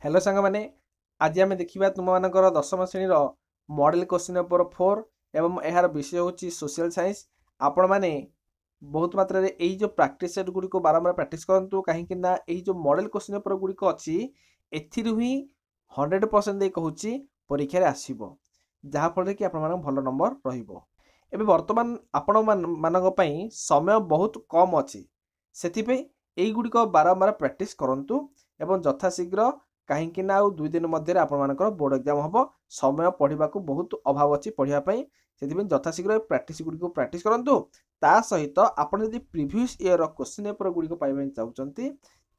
Hello सांग मैंने आज आम देखा तुम मानकर दशम श्रेणी मॉडल क्वेश्चन पेपर 4 एवं यार विषय हूँ सोशल साइंस। आपण मैंने बहुत मात्रा रे जो प्रैक्टिस सेट गुड़ी को बारंबार प्रैक्टिस करूँ कहीं जो मॉडल क्वेश्चन पेपर गुड़िक अच्छी एथिरू ही 100% कहूँ परीक्षा आसब जहाँफल कि आपण भल नंबर रही बर्तमान आपण मान समय बहुत कम अच्छी से गुड़िक बारंबार प्रैक्टिस करूँ एवं यथाशीघ्र कहीं आउ 2 दिन मध्य आपर बोर्ड एग्जाम हम समय पढ़ा बहुत अभाव अच्छी पढ़ाई से यथाशीघ्र प्रैक्टिस गुड़ी प्रैक्टिस करूँ ता सहित आपड़ जब प्रीवियस ईयर क्वेश्चन पेपर गुड़ी पाइबा चाहते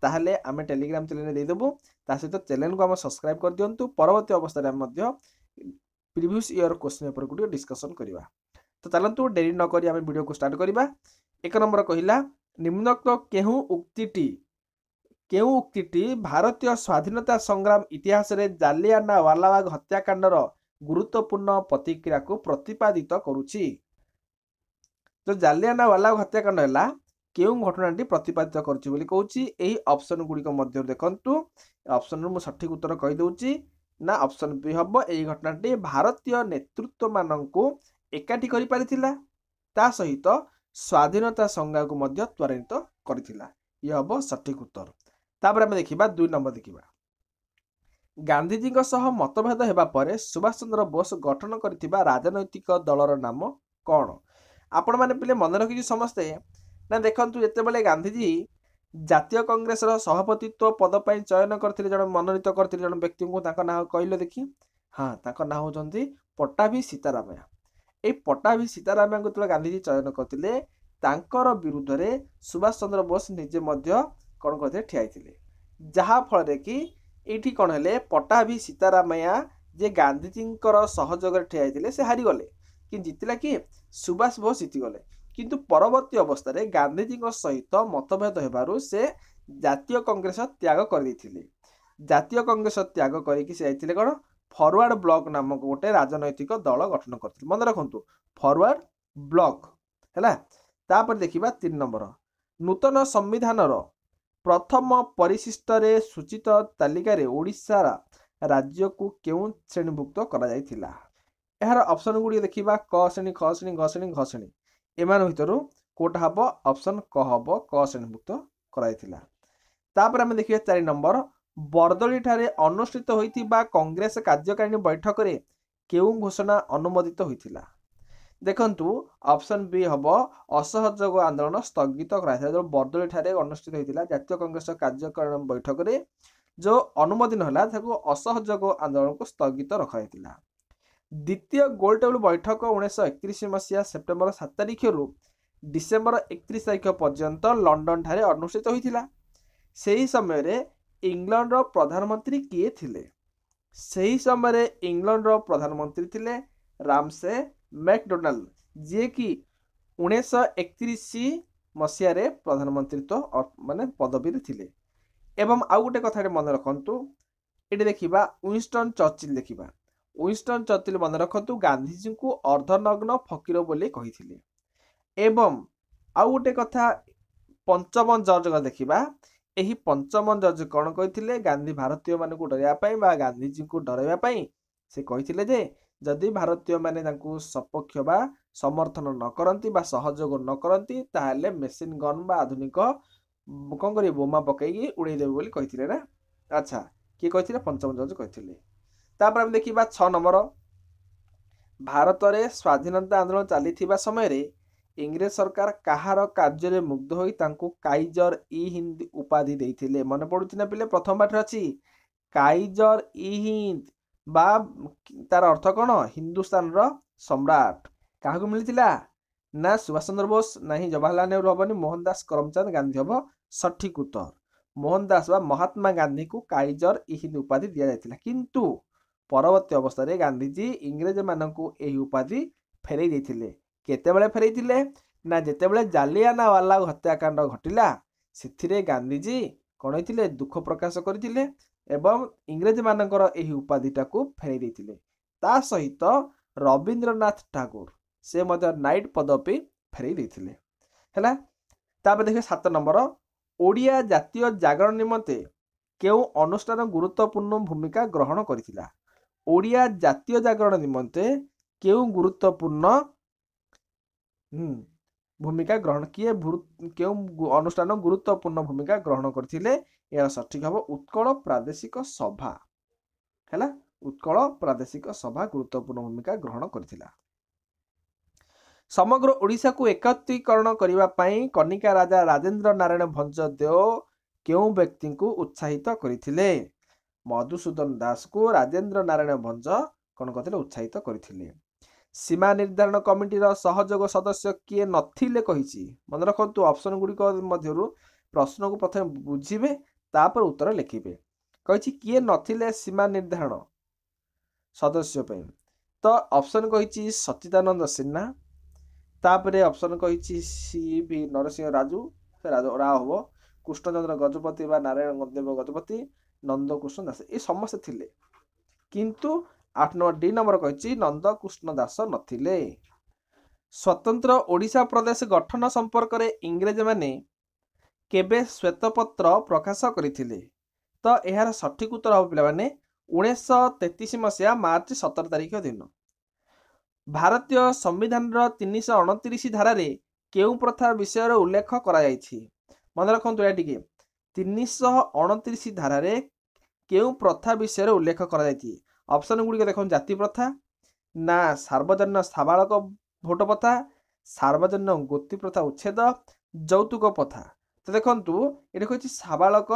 ताहले आम टेलीग्राम चैनल देदेबू सहित चैनल को आम सब्सक्राइब कर दिंतु परवर्ती अवस्था previous year question paper Gudi discussion करवा। तो चलतु डेरी नक आम वीडियो को स्टार्ट करवा। एक नंबर कहला निम्नोक्त केउ उक्ति भारतीय स्वाधीनता संग्राम इतिहास रे जालियानवालाबाग हत्याकांडर गुरुत्वपूर्ण प्रतिक्रिया को प्रतिपादित करुछि। तो जालियानवालाबाग हत्याकांड है केउ घटनाटी प्रतिपादित करुछि बोली कहूछि। एही ऑप्शन गुड़िक मध्य देखंतु ऑप्शन मु सठिक उत्तर कहि दउछि ना ऑप्शन बी हबो। एही घटनाटी भारतीय नेतृत्व माननकु एकाठी करि पारिथिला ता सहित स्वाधीनता संग्राम को मध्य त्वरान्वित करथिला। ये हबो सठिक उत्तर। तापर आम देखा 2 नंबर देखा गांधीजी मतभेद हेबा परे सुभाष चंद्र बोस गठन करथिबा राजनैतिक दलर नाम कौन। आपण माने पिले मन रखी समस्ते ना देखंतु जेतेबेले गांधीजी जातीय कांग्रेस सभापतित्व पद पर चयन करथिले जण मनोनीत करथिले जण व्यक्ति को तांका नाम कहले देखी। हाँ तांका नाम होचंती पट्टाभी सीतारामैया। ए पट्टाभी सीतारामैया को गांधीजी चयन करथिले तांकर विरुद्ध रे सुभाष चंद्र बोस निजे मध्य कौन करते ठियाइथिले जहाँ फल कि ये कौन है पट्टाभी सीतारामैया जे गांधीजी सहयोग ठियाइथिले से हारीगले कि जीतला कि सुभाष बोस जीतीगले किंतु परवर्ती अवस्था रे गांधीजी सहित मतभेद हेबारु से जातीय कांग्रेस त्याग कर देथिले। जातीय कांग्रेस त्याग करिकि से आइथिले कौन फॉरवर्ड ब्लॉक नामक गोटे राजनैतिक दल गठन करथिले। मन रखंतु फॉरवर्ड ब्लॉक हैला। तापर देखिबा 3 नंबर नूतन संविधान प्रथम परिशिष्ट रे सूचित तालिका रे ओडिशा राज्य को केउं श्रेणीभुक्त करा जायथिला। एहार ऑप्शन गुडी देखिबा क श्रेणी ख श्रेणी घ श्रेणी घ श्रेणी एमान भितरु कोटा हबो ऑप्शन क हबो क श्रेणीभुक्त करा जायथिला। तापर हम देखिबा 4 नंबर बरदली ठारे अनुष्ठित होइतिबा कांग्रेस कार्यकारिणी बैठक रे केउं घोषणा अनुमोदित होइतिला। देखंतु ऑप्शन बी हबो असहयोग आंदोलन स्थगित कराइथिला। जो बरदली ठारे अनुष्ठित होइतिला जातीय कांग्रेस कार्यकारिणी बैठक रे जो अनुमोदन हला ताको असहयोग आंदोलन को स्थगित रखाइतिला। द्वितीय गोल टेबल बैठक 1931 मसीहा सेप्टेम्बर 7 तारिख रु डिसेम्बर 31 तारिख पर्यंत लंडन ठारे अनुष्ठित होइतिला। सेही समय रे इंग्लैंड रो प्रधानमंत्री किए थिले। सेही समय रे इंग्लैंड रो प्रधानमंत्री थिले रामसे मैकडोनाल्ड जे कि 1931 मसीह रे प्रधानमंत्रीत्व माने पदवी थिले। एवं आउ गोटे कथा मन रखंतु ये देखिबा विंस्टन चर्चिल देखिबा विंस्टन चर्चिल मन रखंतु गांधीजी को अर्धनग्न फकीर बोले कहिथिले। एवं आउ गोटे कथा पंचम जज देखिबा एही पंचम जज कौन कहिथिले गांधी भारतीय मान को डराइबा पई बा गांधीजी को डराइबा पई से कहिथिले जे जदि भारतीय माने तांकु सपक्ष बा समर्थन न करंती बा सहयोग न करंती ताहले मेसिन गन बा आधुनिक कौन करी बोमा पकईकी उड़े देबे बोली कहिथिले ना। अच्छा किए कहिथिले पंचम जज कहिथिले। तापर हम देखिबा 6 नंबर भारत रे स्वाधीनता आंदोलन चली समय रे इंग्रेज सरकार कहार कार्य रे मुग्ध होई तांकु काइजर ई हिंद उपाधि देइथिले। मन पडुछि ना पिले प्रथम पाठ अछि काइजर ई हिंद बा तार अर्थ कौन हिंदुस्तान रो सम्राट काहाकु मिलिथिला ना सुभाष चंद्र बोस नहीं जवाहरलाल नेहरू हबनी मोहनदास करमचंद गांधी हबो सठिक उत्तर। मोहनदास बा महात्मा गांधी को काइजर ई हिंद उपाधि दिया जायतिला किंतु परवर्ती अवस्था रे गांधीजी इंग्रेज माननकु एही उपाधि फेरै दैथिले। केतेबेले फेरै थिले ना जेतेबेले जालियानवालाबाग हत्याकांड घटिला सेथिरे गांधीजी कोन होइथिले दुख प्रकाश करथिले एवं इंग्रेज मानकर एही उपाधिटा को फेरै दैथिले। ता सहित रविंद्रनाथ ठाकुर से मध्य नाइट पदवी फेरै दैथिले हैला। तापर देखिए 7 नंबर ओडिया जातीय जागरण निमंते केउं अनुष्ठान गुरुत्वपूर्ण भूमिका ग्रहण करथिला ओडिया जातीय जागरण निमंते केउं गुरुत्वपूर्ण भूमिका ग्रहण किए केउं अनुष्ठान गुरुत्वपूर्ण भूमिका ग्रहण करथिले यार सठिक हबो उत्कल प्रादेशिक सभा हैला उत्कल प्रादेशिक सभा गुरुत्वपूर्ण भूमिका ग्रहण करथिला समग्र ओडिशा को एकत्रीकरण करने पाई कनिका राजा राजेंद्र नारायण भंजदेव केउं व्यक्ति को उत्साहित करथिले मधुसूदन दास को राजेंद्र नारायण भंज कौन करथिले उत्साहित करथिले सीमा निर्धारण कमिटी सहयोग सदस्य किए नथिले कहिछि मन रखंतु ऑप्शन गुड़िक मध्यरु प्रश्न को प्रथम बुझिबे तापर उत्तर लिखिबे कहिछि किए नथिले सीमा निर्धारण सदस्य पे तो ऑप्शन कहिछि सच्चिदानंद सिन्हा तापरे ऑप्शन कहिछि सी भी नरसिंह राजू राव हबो कृष्णचंद्र गजपति बा नारायण देव गजपति नंद कृष्ण दास ये समस्त थिले किंतु 8 नंबर डी नंबर कहिछि नंद कृष्ण दास नथिले स्वतंत्र ओडिशा प्रदेश गठन संपर्क रे इंग्रज माने केबे श्वेतपत्र प्रकाश करथिले तो एहार सठिक उत्तर हो पिला माने 1933 मसिया मार्च 17 तारिख दिन भारतीय संविधान 329 धारा रे केउं प्रथा विषय रे उल्लेख करा जायछि मन रखंतु या टिके 329 धारा रे केउं प्रथा विषय रे उल्लेख करा जायछि ऑप्शन गुडी देखो जाति प्रथा ना सार्वजनिक साबालक भोट प्रथा सार्वजनिक गोती प्रथा उच्छेद यौतुक प्रथा तो देखंतु एटा कहछि साबालक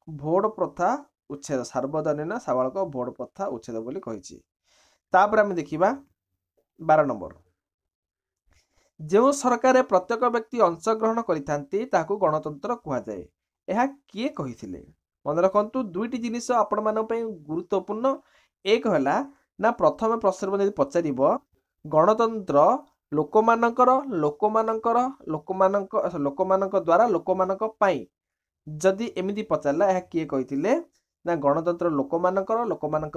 भोट प्रथा उच्छेद सार्वजनिक साबालक भोट प्रथा उच्छेद बोली कहिछि तापर हम देखिबा 12 नंबर जो सरकार प्रत्येक व्यक्ति अंशग्रहण करिथांती ताकू गणतंत्र कुहा जाए यह किए कहिथिले मन रखंतु दुईटी जिनिस आपण मान पई गुरुत्वपूर्ण एक हला ना प्रथम प्रश्न जदि पचारिबो गणतंत्र लोकमानक द्वारा लोकमानक पई जदि एमिति पचारला यह किए कहिथिले ना गणतंत्र लोकमानक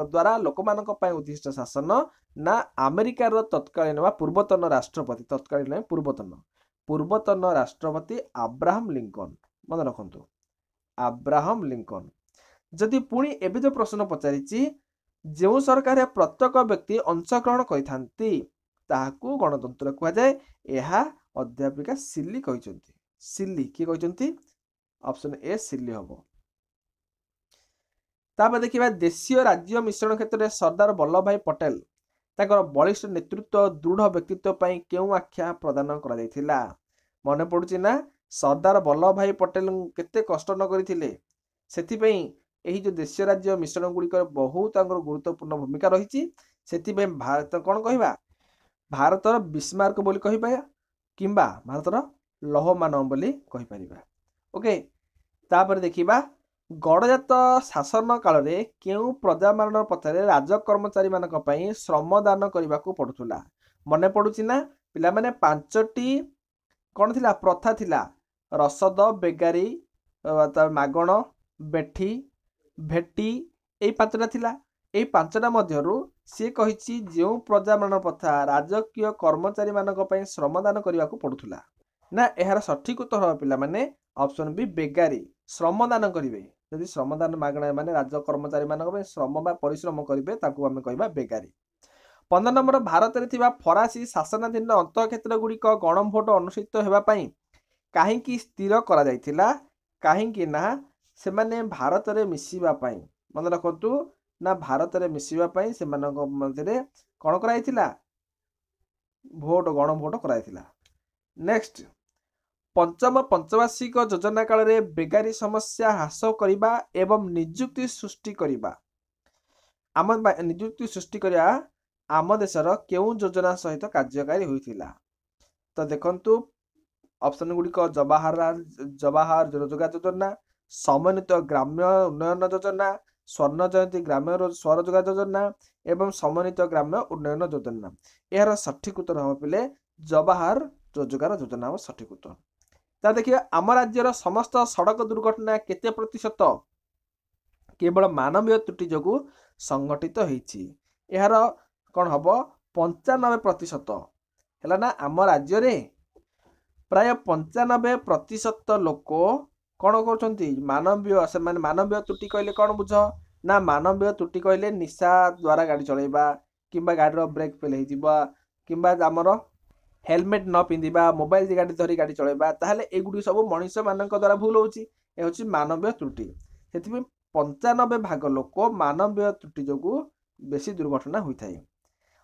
द्वारा लोकमानक पई उद्दिष्ट शासन ना अमेरिकार तत्कालीन वा पूर्वतन राष्ट्रपति तत्कालीन पूर्वतन राष्ट्रपति अब्राहम लिंकन मन रखंतु अब्राहम लिंकन जदि पुणी एबे जो प्रश्न पचारिछि जो सरकार प्रत्येक व्यक्ति अंशग्रहण करिथांती ताहाकू गणतंत्र कुहा जाए एहा अध्यापिका सिल्ली कहिसंती सिल्ली की कहिसंती ऑप्शन ए सिल्ली हबो तापर देखिबा देशीय राज्य मिश्रण क्षेत्र में सरदार वल्लभ भाई पटेल ताकर बलिष्ठ नेतृत्व दृढ़ व्यक्तित्व पई केउ आख्या प्रदान करा जायथिला मने पडुछि ना सरदार वल्लभ भाई पटेल केते कष्ट न करिथिले सेति पई एही जो देशीय राज्य मिश्रण गुडी बहुत गुरुत्वपूर्ण भूमिका रही भारत कौन कह भारतर बिस्मार्क बोली कहिबा किंबा भारतर लौहमानव बोली कहि परिबा ओके तापर देखिबा गणजात शासन काल रे केउ प्रजामान पथरे राज कर्मचारी मानक पई श्रमदान करबाकू पडुथुला मने पडुछि ना पिला माने 5टी कौन थिला प्रथा थिला रसद बेगारी मागण बेठी भेटी ए 5टा थिला ए 5टा मध्यरु से कहिछि जेउ प्रजामान प्रथा राजकीय कर्मचारी मानक पई श्रमदान करबाकू पडुथुला ना एहार सठिक उत्तर पिला माने ऑप्शन बी बेगारी श्रमदान करिवे यदि श्रमदान मागणा माने राज्य कर्मचारी मानक पई श्रम बा परिश्रम करिवे ताकू हमें कहबा बेगारी 15 नंबर भारत रे थिबा फरासी शासनाधीन अंतक्षेत्र गुड़िक गणभोट अनुष्ठित हेबा पई काहेकि स्थिर करा जायथिला काहेकि ना से माने भारत रे मिसिबा पई मन रखंतु ना भारत रे मिसिबा पई से मानक मध्यरे कोन कराइथिला भोट गणभोट कराइथिला नेक्स्ट पंचम पंचवार्षिक योजना काल रे बेगारी समस्या ह्रास करिबा एवं नियुक्ति सृष्टि करिबा नियुक्ति सृष्टि करिया आम देशर केउ योजना सहित कार्यकारी होइथिला तो देखंतु ऑप्शन गुड़िक जवाहर रोजगार योजना समन्वित ग्राम्य उन्नयन योजना स्वर्ण जयंती ग्राम्य स्वरोजगार योजना एवं समन्वित ग्राम्य उन्नयन योजना यार सठिक उत्तर हम पिले जवाहर रोजगार योजना सठिक उत्तर ता देखिए आम राज्यर समस्त सड़क दुर्घटना केते प्रतिशत केवल मानवीय त्रुटि जोगु संगठित होइछि यार कौन हम 95% है ना आम राज्य रे प्राय 95% लोक कौन कर मानवीय से मानवीय त्रुटि कहले कौन बुझ ना मानवीय त्रुटि कहले निशा द्वारा गाड़ी चलैबा किंबा गाड़ी ब्रेक फेल किंबा आमर हेलमेट न पिंधिबा मोबाइल गाड़ी धरी गाड़ी चलैबा ताहले एगुडी सब मनुष्य मानक द्वारा भूल होची ए होची मानवीय त्रुटि सेति 95% लोक मानवीय त्रुटि जोगु बेसी दुर्घटना होई थाई।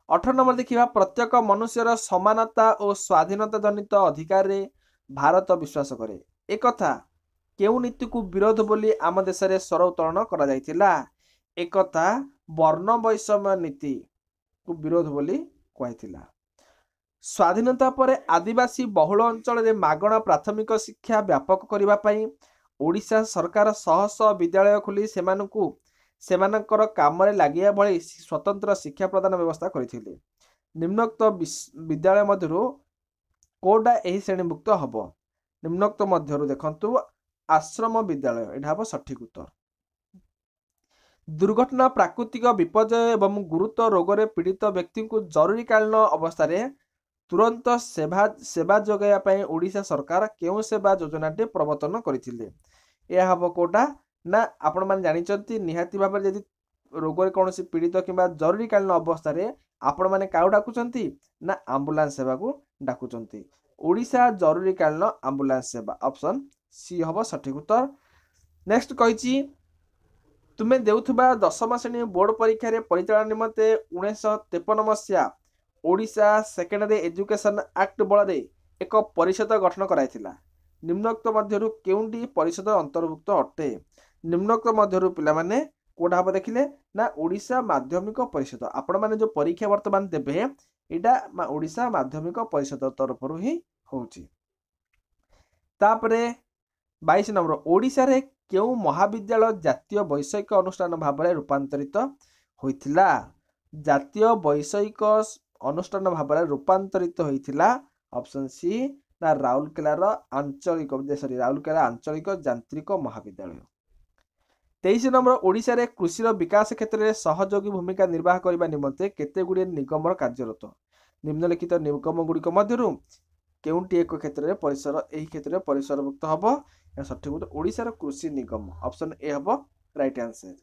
18 नंबर देखिबा प्रत्येक मनुष्यर समानता और स्वाधीनता जनित अधिकार रे भारत विश्वास करे एक कथा केउ नीति को विरोध बोली आम देश रे स्वर उत्तोलन करा जायतिला एक कथा वर्ण वैषम्य नीति को विरोध बोली कहैतिला। स्वाधीनता पर आदिवासी बहुल अंचल रे मागणा प्राथमिक शिक्षा व्यापक करबा पई ओडिशा सरकार शह शह विद्यालय खोली सेमानकर काम रे लागिया भली स्वतंत्र शिक्षा प्रदान व्यवस्था करथिले। निम्नोक्त विद्यालय मध्यरु कोडा एही श्रेणीभुक्त हब निम्नोक्त मध्यरु देखंतु आश्रम विद्यालय एटा हब सठिक उत्तर। दुर्घटना प्राकृतिक विपर्यय एवं गुरुतर रोग रे पीड़ित व्यक्ति को जरूरीकालीन अवस्था रे तुरंत सेवा जोगाइया पई ओडिशा सरकार केउ सेवा योजनाटे प्रवर्तन करथिले या हब कोटा ना आपण मान जानिचंती निहाती भाबे यदि रोग रे कोनोसी पीड़ित किंबा जरूरीकालीन अवस्था रे आपण माने काउ डाकुचंती ना एम्बुलेंस सेवा को डाकुचंती ओडिशा जरूरीकालीन एम्बुलेंस सेवा ऑप्शन सी हब सठिक उत्तर। नेक्स्ट कहिची तुमे देउथबा 10मा श्रेणी बोर्ड परीक्षा रे परिचालन निमंते 1953 मसिया ओडिशा सेकेंडरी एजुकेशन एक्ट बल एक परिषद गठन कराइथिला निम्नोक्त मध्यरु केउंडी परिषद अंतर्भुक्त अटे निम्नोक्त मध्यरु पिला माने कोडा हबो देखिले ना ओडिशा माध्यमिक परिषद आपण माने जो परीक्षा वर्तमान देबे एटा ओडिशा माध्यमिक परिषद तरफरु ही होउची। तापरे 22 नंबर ओडिशा रे केउ महाविद्यालय जातीय वैषयिक अनुष्ठान भाबरे रूपांतरित होइथिला जातीय वैषयिक अनुष्ठान भाबरे रूपांतरित होइथिला ऑप्शन सी ना राउरकेला आंचलिक राउरकेला आंचलिक यांत्रिक महाविद्यालय। 23 नंबर ओडिशा रे कृषि विकास क्षेत्र में सहयोगी भूमिका निर्वाह करने निमंते केते गुड़े निगम कार्यरत निम्नलिखित निगम गुड़िक मध्यरु केउंटी एक क्षेत्र में परिसर एही क्षेत्र में परिसरभुक्त हब सठिक उत्तर ओडिशा कृषि निगम ऑप्शन ए हब राइट आंसर।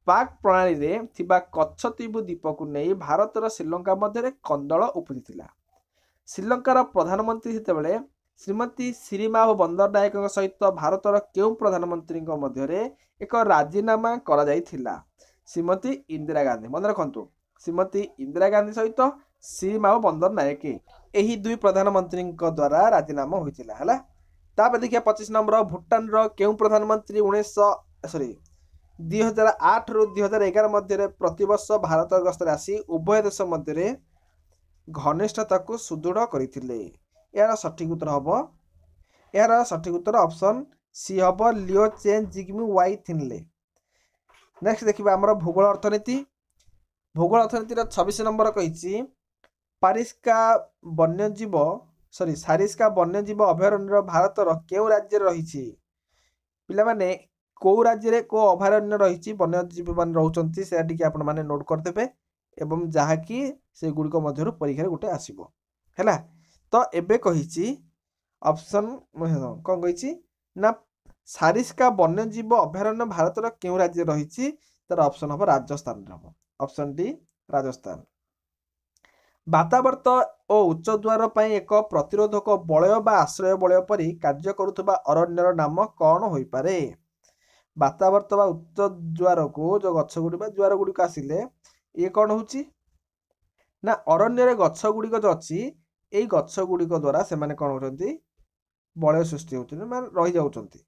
पाक प्रणाली रे थिबा कच्छद्वीप द्वीप को नहीं भारतर श्रीलंका मध्य कंदल उपजिथिला श्रीलंकार प्रधानमंत्री सेतेबेले श्रीमती श्रीमा बंदरनायक सहित भारतर केउ प्रधानमंत्री मध्य एक राजीनामा करा जायथिला श्रीमती इंदिरा गांधी मन रखंतु श्रीमती इंदिरा गांधी सहित श्रीमा बंदरनायक एही दुई प्रधानमंत्री द्वारा राजीनामा होइथिला हला। तापर देखिया 25 नंबर भूटान रो केउ प्रधानमंत्री 2008 रु 2011 मध्य प्रतिवर्ष भारत गस्त आसी उभय देश मध्य घनिष्ठता को सुदृढ़ करथिले यार सठिक उत्तर हबो यार सठिक उत्तर ऑप्शन सी हबो Lyonchhen Jigmi Y Thinley. Next देखिबा हमर भूगोल अर्थनीति 26 नंबर कहिछि सारिस्का वन्यजीव अभयारण्य भारतर केउ राज्य रहिछि पिला माने को राज्य रे को अभयारण्य रहिछि वन्यजीव मान रहउचंती से टिके आपण माने नोट कर देबे एवं जहा कि से गुडिक मध्यरु परीक्षा गुटे आसीबो हैला। तो एबे कहिछि ऑप्शन कोन कहिछि ना सारिस्का वन्यजीव अभयारण्य भारतर केउ राज्य रहिछि तार ऑप्शन हबो राजस्थान हबो ऑप्शन डी राजस्थान। वातावर्त और उच्च द्वार पर एक प्रतिरोधक बलय बा आश्रय बलय परि कार्य करुवा अरण्यर नाम कौन हो पारे वातावर्त बा उच्च द्वार को जो गछ गुड़ी द्वार गुड़िक आसिले ये कौन होची ना अरण्य गछ गुड़िक जो अच्छी यही गछ गुड़िक द्वारा से कौन होती बलय सृष्टि होती रही जाउछंती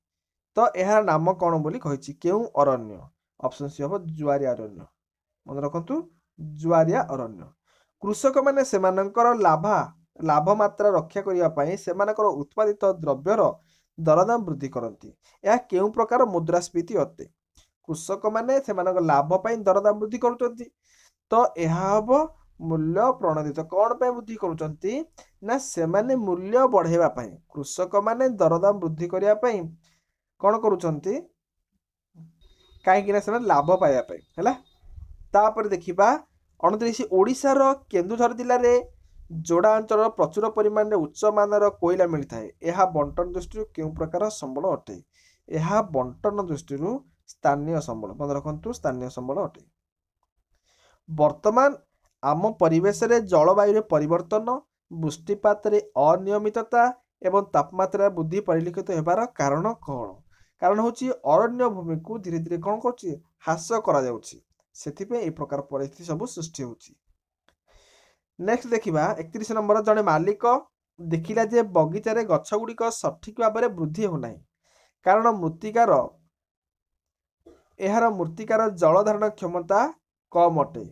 तो यार नाम कौन बोली कहिछि केउ अरण्य ऑप्शन सी हम जुआरिया अरण्य मन रखंतु जुआरिया अरण्य। कृषक माने सेमानकर लाभ मात्रा रक्षा करिया पई सेमानकर उत्पादित द्रव्यर दरदाम वृद्धि करती यह केउ प्रकार मुद्रास्फीति अटे कृषक माने सेमानकर लाभ पई दरदाम वृद्धि करूचंती तो यह हम मूल्य प्रणोदित कौन पे वृद्धि करूचंती ना सेमाने मूल्य बढ़ेवा पई कृषक माने दरदाम वृद्धि करिया पई कौन करूचंती काहेकि ना सेमाने लाभ पाइया पई हैला। तापर देखिबा 29 ओडिशार केन्दुझर जिले में जोड़ा अंचल प्रचुर परिमाण में उच्च मानर कोयला मिलता है यह बंटन दृष्टि क्यों प्रकार संबल अटे ଏହା बंटन दृष्टि स्थानीय संबल मन रखु स्थानीय संबल अटे। वर्तमान आम परिवेश रे जलवायु परिवर्तन वृष्टिपात रे अनियमितता एवं तापमात्रा वृद्धि परिलक्षित हेबार कारण कौन? कारण होची अरण्य भूमि को धीरे धीरे कौन करछि ह्रास करा जाउछि सेथिपे ए प्रकार परिस्थिति सब सृष्टि होछि। नेक्स्ट देखिबा 31 नंबर जने मालिक देखिला जे बगीचारे गछ गुड़िक सठिक भाव में वृद्धि हो नाही कारण मृत्तिकार जल धारण क्षमता कम अटे।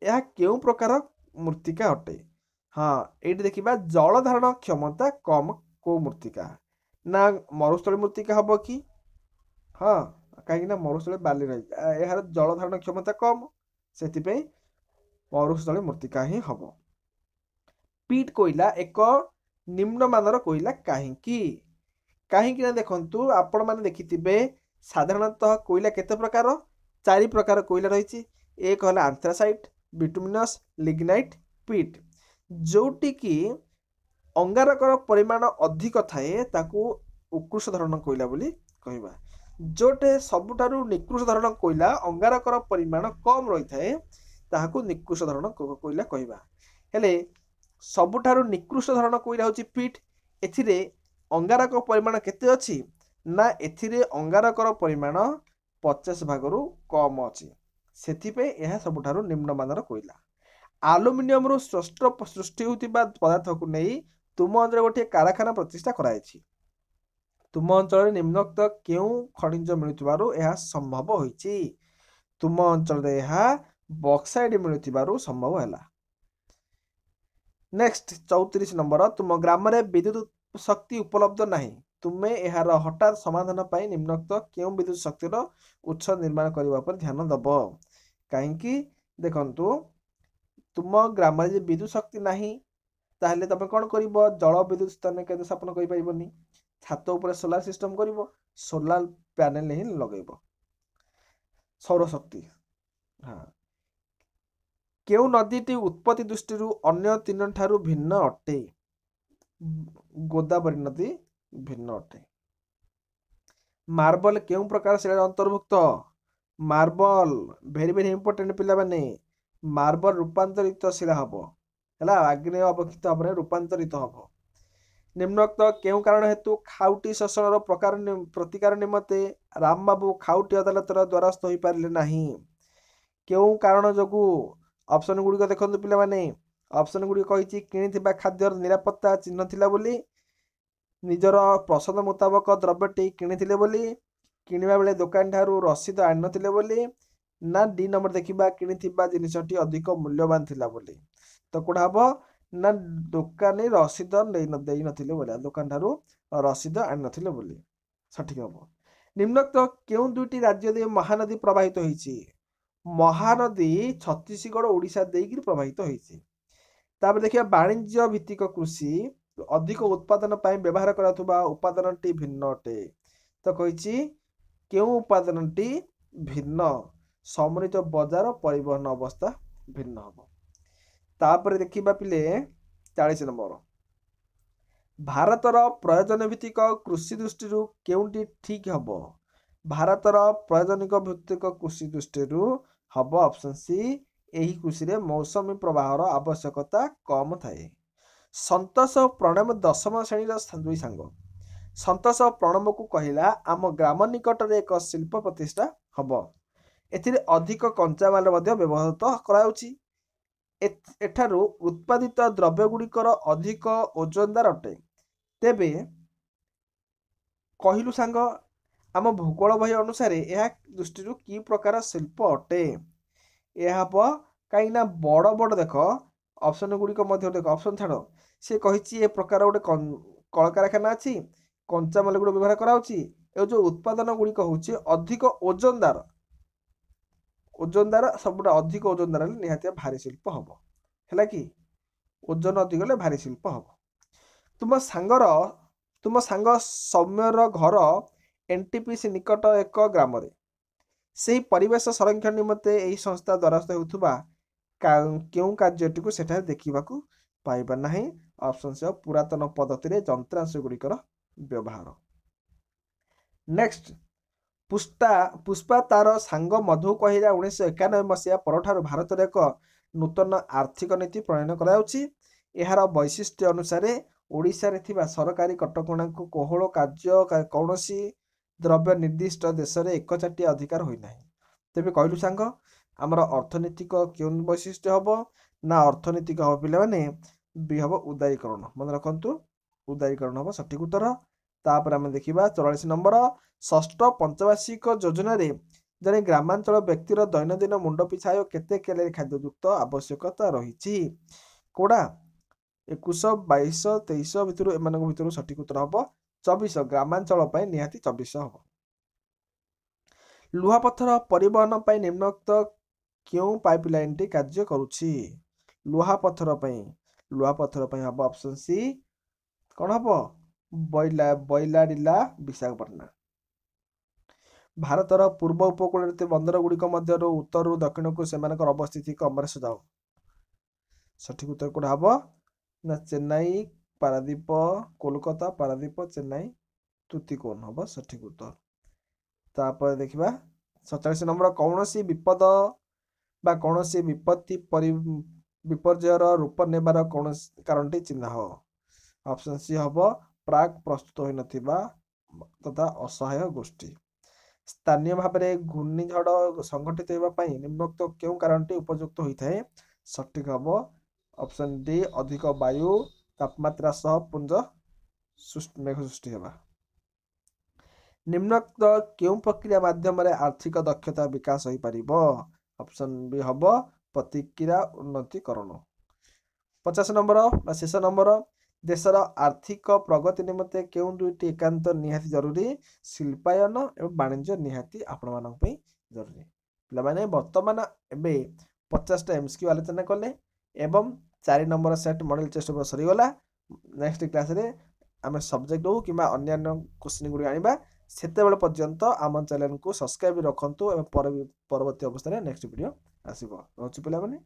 यह केउ प्रकार मृत्तिका अटे? हाँ ये देखिबा जल धारण क्षमता कम को मृत्तिका ना मरुस्थली मृत्तिका हम कि? हाँ कहीं मरुस्थली बाली रही यार जल धारण क्षमता कम से मरुस्थली मृत्तिका ही हम। पीट कोइला एक निम्न मानर कोइला कहीं देखंतु आपण माने देखिथिबे साधारणतः कोइला केते प्रकार 4 प्रकार कोइला रही। एक हला आंथ्रासाइट बिटुमिनस लिग्नाइट पीट जोटी की अंगारकर परिमाण अधिक थाए ताकू उत्कृष्ट धरण कोइला बोली कहबा। जोटे सबुठारु निकृष्ट धरण कोइला अंगारकर परिमाण कम रही थाए ताहाकू निकृष्ट धरण कोइला कहबा। हेले सबुठारु निकृष्ट धरण कोइला होची पीट। एथिरे अंगारक परिमाण केते अछि ना एथिरे अंगारकर परिमाण 50 भागरु कम अछि सेथिपे यह सबुठारु निम्न मानर कोइला। आलुमिनियम रु सृष्टि होतिबा पदार्थ को नहीं तुम अंचल गोटे कारखाना प्रतिष्ठा कराइछि। तुम अंचल निम्नोक्त केउ खनिज मिलुतिबारु यह संभव होइछि? तुम अंचल रे यह बॉक्साइड मिलुतिबारु संभव हैला। नेक्स्ट 34 नंबर तुम ग्राम रे विद्युत शक्ति उपलब्ध नहीं तुमे एहार हठात समाधान पाई निम्नोक्त केउ विद्युत शक्तिर उत्स निर्माण करबा पर ध्यान दब। कहीं देखंतु तुम ग्राम रे विद्युत शक्ति नहीं ताहले तमे कोन करिवो जल विद्युत स्थान केंद्र स्थापन करि परिबोनी छात ऊपर सोलार सिस्टम करिवो सोलार पैनल ही लगेइबो सौर शक्ति। हाँ केउ नदीटी उत्पत्ति दृष्टि अन्य 3 ठारू भिन्न अटे? गोदावरी नदी भिन्न अटे। मार्बल केउ प्रकार से अंतर्भुक्त? मार्बल भेरी भेरी इंपोर्टेंट पिला माने मार्बल रूपांतरित शिला हबो हैला आग्नेय अवक्षित भाव में रूपांतरित हबो। निम्नोक्त केउ कारण हेतु खाउटी शोषण प्रकार प्रतिकार निमते राम बाबू खाउटी अदालत द्वारस्थ होई पारले नाही? केउ कारण जोगु? ऑप्शन गुडी को देखंतु पिला माने ऑप्शन गुडी कहिछि किनिथिबा खाद्यर निरापत्ता चिन्ह थिला बोली निजर पसंद मुताबक द्रव्यटी किनिथिले बोली किनिबा बेले दुकान ठारू रसीद आनि नथिले बोली ना डी नंबर देखिबा किनिथिबा जिनिसटी अधिक मूल्यवान थिला बोली। तो कोडा हबो ना दुकानी रसीद देई नथिले बोली दुकान ठारू रसीद आनि नथिले बोली सठिक हबो। निम्नोक्त केउ दुईटी राज्य दे महानदी प्रवाहित होईछि? महानदी छत्तीसगढ़ ओडिशा देकी प्रवाहित होईछि। तापर देखिए वाणिज्य भित्तिक कृषि अधिक उत्पादन पाई व्यवहार कराथुबा उत्पादनटी भिन्न अटे। तो कहिछि केउ उत्पादनटी भिन्न समृद्ध बजार परिवहन अवस्था भिन्न हबो। तापर देखिबा पिले 40 नंबर भारतर प्रयोजन भित्तिक कृषि दृष्टि केउटी ठीक हबो? भारतर प्रयोजनिक भित्तिक कृषि दृष्टि हब ऑप्शन सी एही कृषि रे मौसमी प्रवाहर आवश्यकता कम थाए। संतोष प्रणम 10म श्रेणी दुई सांग संतोष प्रणम को कहला आम ग्राम निकट रे एक शिल्प प्रतिष्ठा हब एथिरे अधिक कंचा माल मध्ये व्यवहृत कराउछि। एठारू उत्पादित द्रव्य गुड़िकर अधिक ओजनदार अटे। तेबे कहिलु सांग आम भूगोल बही अनुसार यह दृष्टि कि प्रकार शिल्प अटे? यह कहीं बड़ बड़ देख ऑप्शन गुड़िक देख ऑप्शन छाड़ से कही प्रकार गोटे कल कारखाना अच्छी कंचा माल गुड़ व्यवहार कराउछि जो उत्पादन गुड़िक होछि अधिक ओजनदार सबुटा अधिक ओजनदार निहाती भारी शिल्प हम है कि ओजन अधिक ले भारी शिल्प हम। तुम सांग सौम्यर घर एनटीपीसी निकट एक ग्राम रे से परिवेश संरक्षण निमते यही संस्था द्वारस्थ होउथुबा केउ कार्यटी को सेठा देखिबाकू पाइबा नाही। ऑप्शन से पुरातन पद्धति रे यंत्रांश गुड़िकर व्यवहार। नेक्स्ट पुष्पा तार सांग मधु कहिरा 1991 मसीहा परठारु भारत रे एक नूतन आर्थिक नीति प्रणयन कराउछि। एहार वैशिष्ट्य अनुसार ओडिशा रे थिबा सरकारी कटकणा को कोहଳ कार्य कौनसी द्रव्य निर्दिष्ट देश रे एकचाटिया अधिकार होई नाही। तेबे कहलु सांग आमर अर्थनीतिक केउन वैशिष्ट्य हबो ना अर्थनीतिक हबो पिला माने बी हबो उदारीकरण। मन रखंतु उदारीकरण हबो सठिक उत्तर। तापर आमे देखिबा 44 नंबर षष्ठ पंचवार्षिक योजना रे जने ग्रामांचल व्यक्तिर दैनंदिन मुंड पिछा केते कैलोरी खाद्ययुक्त आवश्यकता रहिछि कोडा 21 22 23 भितरु एमानक भितरु सठिक उत्तर हबो 24 ग्रामांचल पय निहाती 24 हबो। लुहापत्थर परिवहन पय निम्नोक्त क्यों पाइपलाइन टी कार्य करूछि। लुहापत्थर पय हबो ऑप्शन सी कोन हबो बैलाडिला विशाखापट्टनम। भारतर पूर्व उपकूल बंदर गुड़िक मध्य उत्तर दक्षिण को सेमानकर अवस्थिति अमरेश जाओ। सठिक उत्तर कोड हबो ना चेन्नई पारादीप कोलकाता पारादीप चेन्नई तुतिकोन हबो सठिक उत्तर। तापर देखिबा 47 नंबर कौनसी विपद बा कौनसी विपत्ति विपर्ययर रूप नेबार कौनसी कारणटी चिन्ह हो। ऑप्शन सी हबो प्राक प्रस्तुत होई नथिबा तथा असहाय गोष्ठी। स्थानीय भाव में घूर्णिझड़ संघटित होगा पाई निम्नोक्त क्यों कारणटी उपयुक्त होता है। सठिक हम ऑप्शन डी अधिक वायु तापमात्रा सह पुंज मेघ सृष्टि होगा। निम्नोक्त क्यों प्रक्रिया माध्यम आर्थिक दक्षता विकास हो पार। ऑप्शन बी हम प्रतिक्रिया उन्नतिकरण। 50 नंबर शेष नंबर देशर आर्थिक प्रगति निमंते क्यों दुईटी एकांत निहाती जरूरी शिल्पायन एवं वाणिज्य निहाती आपण मानक पई जरूरी। पिला माने वर्तमान एबे 50टा एमसीक्यू आलोचना कले एवं 4 number set model test paper सरी गला। नेक्स्ट क्लास रे आमे सब्जेक्ट हो किबा अन्य क्वेश्चन गुडी आनिबा सेते बेले पर्यंत आम चैनल को सब्सक्राइब रखंतु एवं परवर्ती अवस्था रे नेक्स्ट वीडियो आसीबो। रहछु पिला माने।